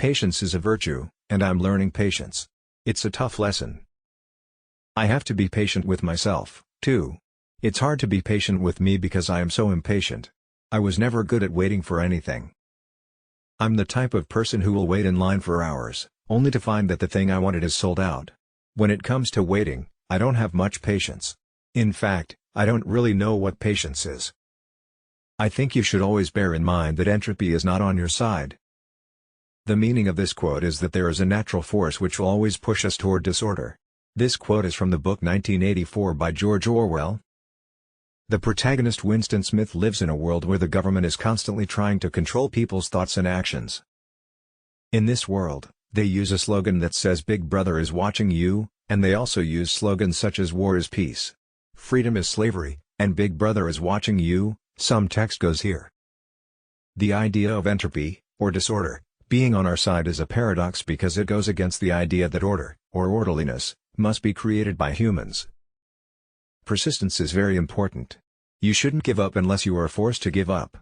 Patience is a virtue, and I'm learning patience. It's a tough lesson. I have to be patient with myself, too. It's hard to be patient with me because I am so impatient. I was never good at waiting for anything. I'm the type of person who will wait in line for hours, only to find that the thing I wanted is sold out. When it comes to waiting, I don't have much patience. In fact, I don't really know what patience is. I think you should always bear in mind that entropy is not on your side. The meaning of this quote is that there is a natural force which will always push us toward disorder. This quote is from the book 1984 by George Orwell. The protagonist Winston Smith lives in a world where the government is constantly trying to control people's thoughts and actions. In this world, they use a slogan that says Big Brother is watching you, and they also use slogans such as war is peace, freedom is slavery, and Big Brother is watching you. Some text goes here. The idea of entropy, or disorder, being on our side is a paradox because it goes against the idea that order, or orderliness, must be created by humans. Persistence is very important. You shouldn't give up unless you are forced to give up.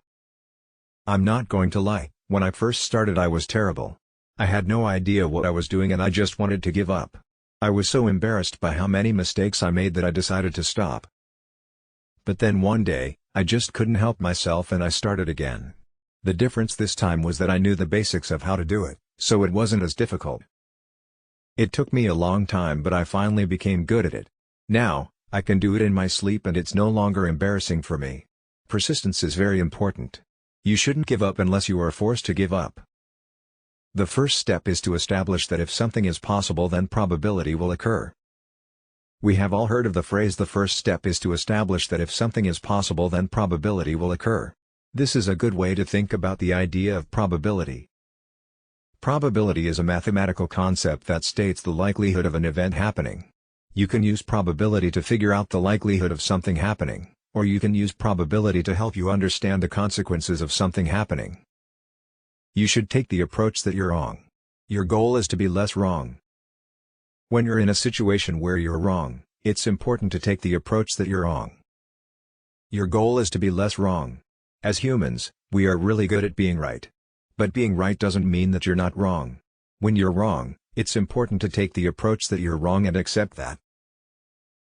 I'm not going to lie, when I first started I was terrible. I had no idea what I was doing and I just wanted to give up. I was so embarrassed by how many mistakes I made that I decided to stop. But then one day, I just couldn't help myself and I started again. The difference this time was that I knew the basics of how to do it, so it wasn't as difficult. It took me a long time but I finally became good at it. Now, I can do it in my sleep and it's no longer embarrassing for me. Persistence is very important. You shouldn't give up unless you are forced to give up. The first step is to establish that if something is possible then probability will occur. We have all heard of the phrase the first step is to establish that if something is possible then probability will occur. This is a good way to think about the idea of probability. Probability is a mathematical concept that states the likelihood of an event happening. You can use probability to figure out the likelihood of something happening, or you can use probability to help you understand the consequences of something happening. You should take the approach that you're wrong. Your goal is to be less wrong. When you're in a situation where you're wrong, it's important to take the approach that you're wrong. Your goal is to be less wrong. As humans, we are really good at being right. But being right doesn't mean that you're not wrong. When you're wrong, it's important to take the approach that you're wrong and accept that.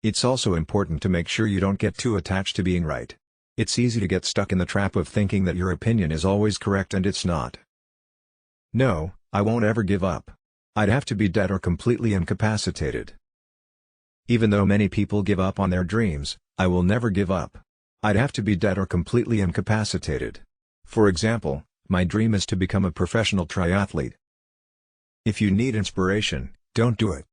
It's also important to make sure you don't get too attached to being right. It's easy to get stuck in the trap of thinking that your opinion is always correct and it's not. No, I won't ever give up. I'd have to be dead or completely incapacitated. Even though many people give up on their dreams, I will never give up. I'd have to be dead or completely incapacitated. For example, my dream is to become a professional triathlete. If you need inspiration, don't do it.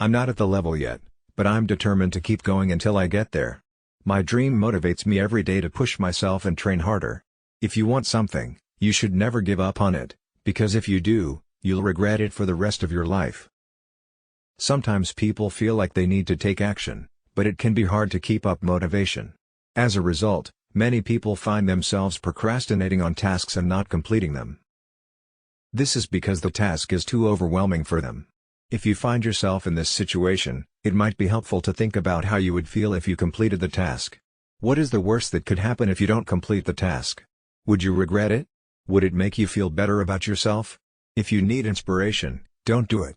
I'm not at the level yet, but I'm determined to keep going until I get there. My dream motivates me every day to push myself and train harder. If you want something, you should never give up on it, because if you do, you'll regret it for the rest of your life. Sometimes people feel like they need to take action, but it can be hard to keep up motivation. As a result, many people find themselves procrastinating on tasks and not completing them. This is because the task is too overwhelming for them. If you find yourself in this situation, it might be helpful to think about how you would feel if you completed the task. What is the worst that could happen if you don't complete the task? Would you regret it? Would it make you feel better about yourself? If you need inspiration, don't do it.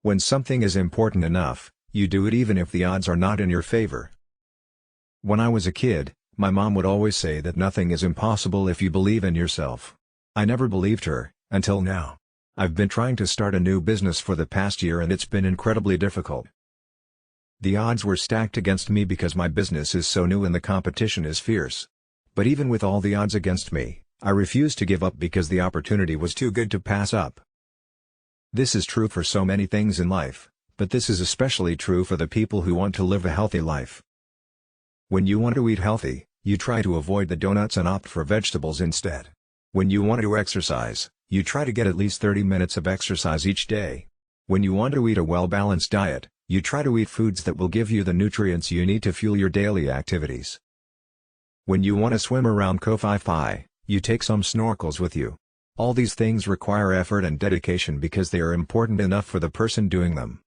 When something is important enough, you do it even if the odds are not in your favor. When I was a kid, my mom would always say that nothing is impossible if you believe in yourself. I never believed her, until now. I've been trying to start a new business for the past year and it's been incredibly difficult. The odds were stacked against me because my business is so new and the competition is fierce. But even with all the odds against me, I refused to give up because the opportunity was too good to pass up. This is true for so many things in life, but this is especially true for the people who want to live a healthy life. When you want to eat healthy, you try to avoid the donuts and opt for vegetables instead. When you want to exercise, you try to get at least 30 minutes of exercise each day. When you want to eat a well-balanced diet, you try to eat foods that will give you the nutrients you need to fuel your daily activities. When you want to swim around Koh Phi Phi, you take some snorkels with you. All these things require effort and dedication because they are important enough for the person doing them.